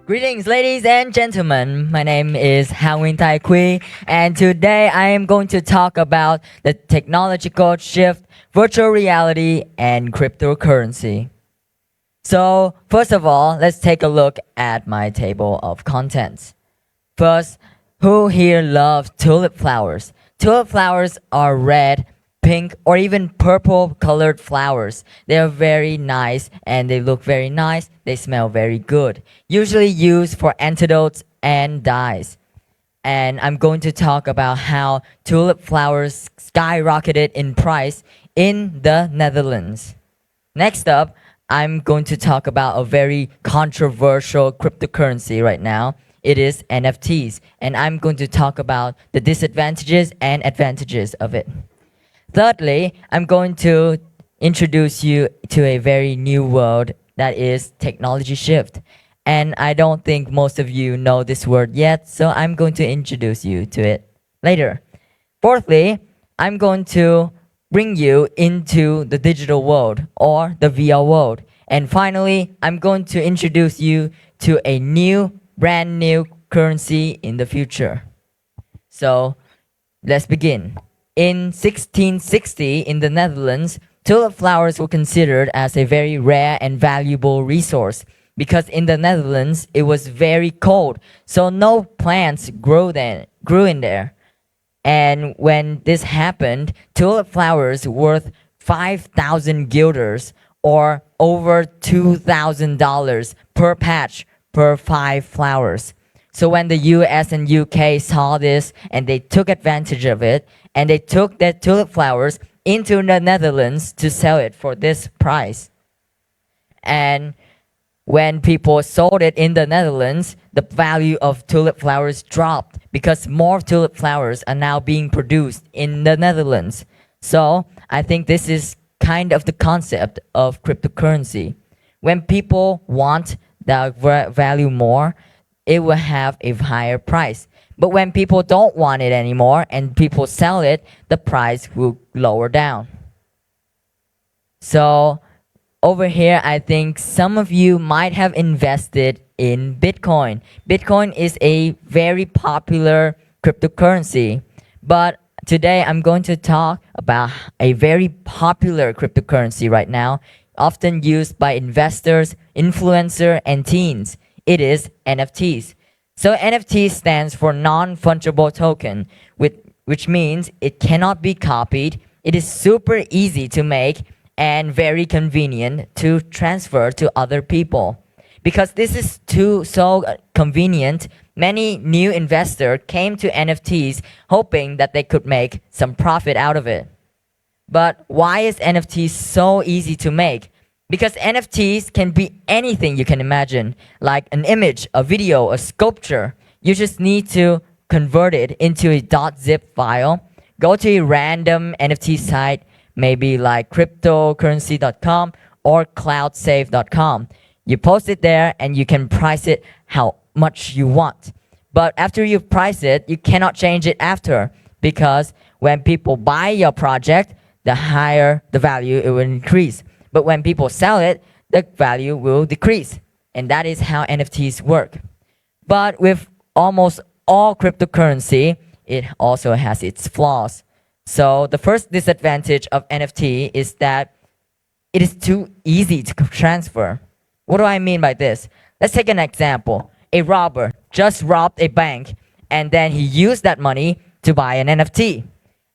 Greetings, ladies and gentlemen. My name is Nguyen, and today I am going to talk about the technological shift, virtual reality, and cryptocurrency. So, first of all, let's take a look at my table of contents. First, who here loves tulip flowers? Tulip flowers are red, pink, or even purple colored flowers. They are very nice and they look very nice. They smell very good. Usually used for antidotes and dyes. And I'm going to talk about how tulip flowers skyrocketed in price in the Netherlands. Next up, I'm going to talk about a very controversial cryptocurrency right now. It is NFTs, and I'm going to talk about the disadvantages and advantages of it. Thirdly, I'm going to introduce you to a very new world that is technology shift. And I don't think most of you know this word yet, so I'm going to introduce you to it later. Fourthly, I'm going to bring you into the digital world or the VR world. And finally, I'm going to introduce you to a brand new currency in the future. So let's begin. In 1660 in the Netherlands, tulip flowers were considered as a very rare and valuable resource because in the Netherlands it was very cold, so no plants grew in there. And when this happened, tulip flowers worth 5,000 guilders or over $2,000 per patch per 5 flowers. So when the US and UK saw this and they took advantage of it and they took their tulip flowers into the Netherlands to sell it for this price. And when people sold it in the Netherlands, the value of tulip flowers dropped because more tulip flowers are now being produced in the Netherlands. So I think this is kind of the concept of cryptocurrency. When people want the value more, it will have a higher price. But when people don't want it anymore and people sell it, the price will lower down. So over here, I think some of you might have invested in Bitcoin. Bitcoin is a very popular cryptocurrency. But today I'm going to talk about a very popular cryptocurrency right now, often used by investors, influencers, and teens. It is NFTs. So NFT stands for non-fungible token, which means it cannot be copied. It is super easy to make and very convenient to transfer to other people. Because this is so convenient, many new investors came to NFTs hoping that they could make some profit out of it. But why is NFT so easy to make? Because NFTs can be anything you can imagine, like an image, a video, a sculpture. You just need to convert it into a .zip file, go to a random NFT site, maybe like cryptocurrency.com or cloudsafe.com. You post it there and you can price it how much you want. But after you price it, you cannot change it after, because when people buy your project, the higher the value it will increase. But when people sell it, the value will decrease. And that is how NFTs work. But with almost all cryptocurrency, it also has its flaws. So the first disadvantage of NFT is that it is too easy to transfer. What do I mean by this? Let's take an example. A robber just robbed a bank and then he used that money to buy an NFT.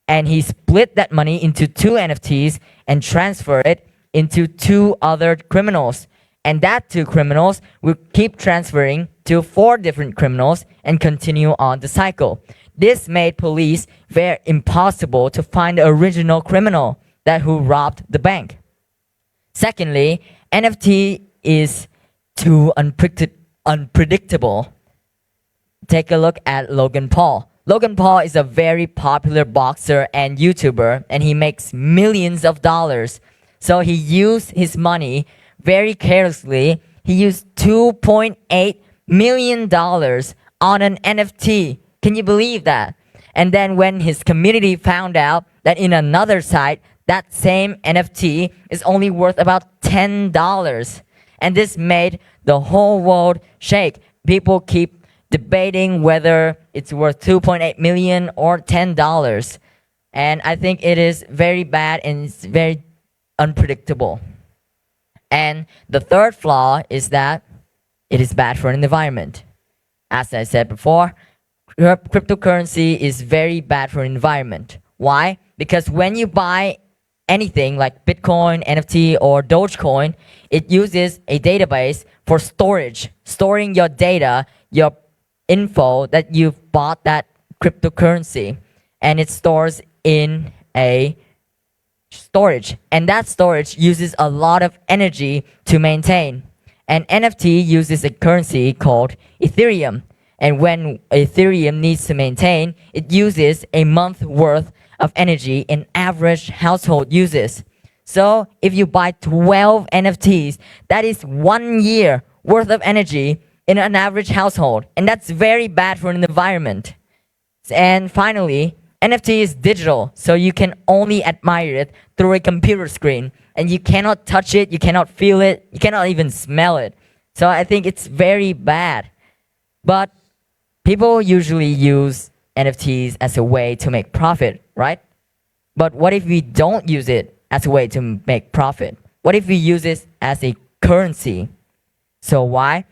And he split that money into 2 NFTs and transferred it into 2 other criminals. And that 2 criminals will keep transferring to 4 different criminals and continue on the cycle. This made police very impossible to find the original criminal who robbed the bank. Secondly, NFT is too unpredictable. Take a look at Logan Paul. Logan Paul is a very popular boxer and YouTuber, and he makes millions of dollars. So he used his money very carelessly. He used $2.8 million on an NFT. Can you believe that? And then when his community found out that in another site, that same NFT is only worth about $10. And this made the whole world shake. people keep debating whether it's worth 2.8 million or $10. And I think it is very bad and it's very unpredictable. And the third flaw is that it is bad for an environment. As I said before, cryptocurrency is very bad for environment. Why? Because when you buy anything like Bitcoin, NFT, or Dogecoin, it uses a database for storage, storing your data, your info that you've bought that cryptocurrency, and it stores in a storage, and that storage uses a lot of energy to maintain. And NFT uses a currency called Ethereum, and when Ethereum needs to maintain, it uses a month worth of energy an average household uses. So if you buy 12 NFTs, that is 1 year worth of energy in an average household, and that's very bad for an environment. And finally, NFT is digital, so you can only admire it through a computer screen, and you cannot touch it, you cannot feel it, you cannot even smell it. So I think it's very bad. But people usually use NFTs as a way to make profit, right? But what if we don't use it as a way to make profit? What if we use it as a currency? So why?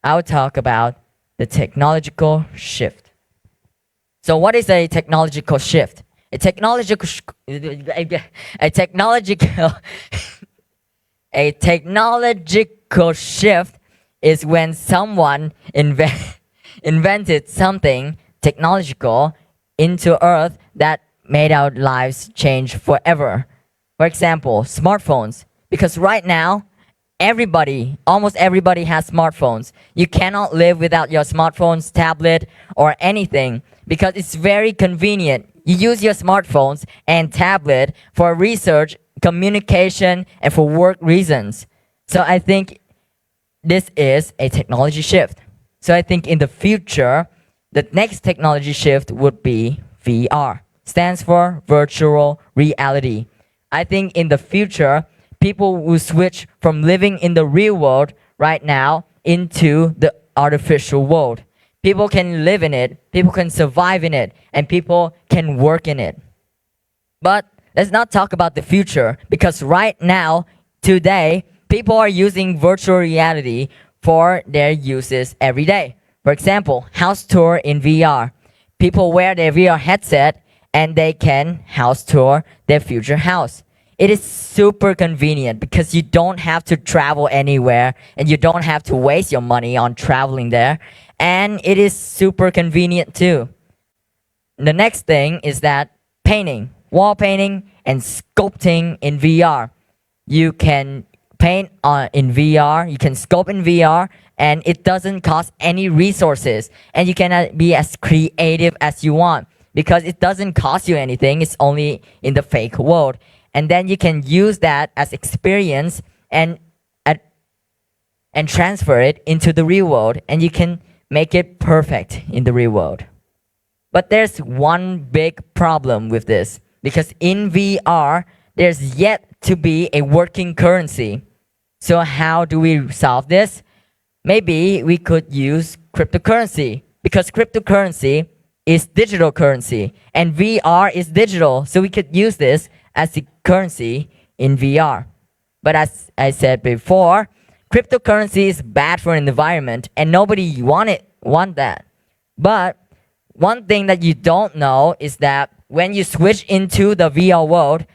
I'll talk about the technological shift. So what is a technological shift? A technological a technological shift is when someone invented something technological into Earth that made our lives change forever. For example, smartphones. Because right now, almost everybody has smartphones. You cannot live without your smartphones, tablet, or anything because it's very convenient. You use your smartphones and tablet for research, communication, and for work reasons. So I think this is a technology shift. So I think in the future, the next technology shift would be VR. Stands for virtual reality. I think in the future, people will switch from living in the real world right now into the artificial world. People can live in it, people can survive in it, and people can work in it. But let's not talk about the future, because right now, today, people are using virtual reality for their uses every day. For example, house tour in VR. People wear their VR headset and they can house tour their future house. It is super convenient because you don't have to travel anywhere and you don't have to waste your money on traveling there. And it is super convenient too. The next thing is that painting, wall painting, and sculpting in VR. You can paint in VR, you can sculpt in VR, and it doesn't cost any resources. And you can be as creative as you want because it doesn't cost you anything. It's only in the fake world. And then you can use that as experience and transfer it into the real world, and you can make it perfect in the real world. But there's one big problem with this, because in VR, there's yet to be a working currency. So how do we solve this? Maybe we could use cryptocurrency, because cryptocurrency is digital currency and VR is digital. So we could use this as the currency in VR. But as I said before, cryptocurrency is bad for an environment and nobody want that. But one thing that you don't know is that when you switch into the VR world,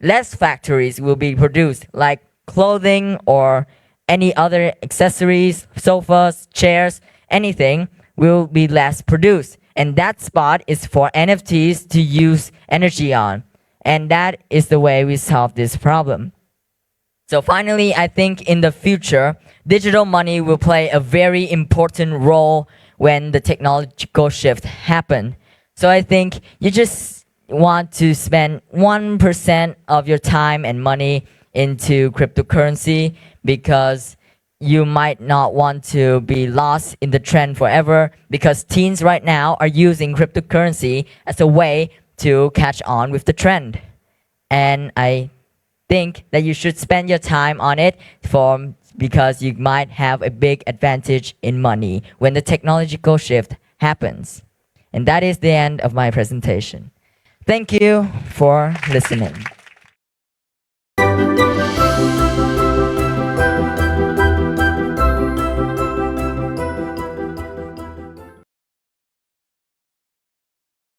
less factories will be produced, like clothing or any other accessories, sofas, chairs, anything will be less produced. And that spot is for NFTs to use energy on. And that is the way we solve this problem. So finally, I think in the future, digital money will play a very important role when the technological shift happens. So I think you just want to spend 1% of your time and money into cryptocurrency because you might not want to be lost in the trend forever, because teens right now are using cryptocurrency as a way to catch on with the trend. And I think that you should spend your time on it because you might have a big advantage in money when the technological shift happens. And that is the end of my presentation. Thank you for listening.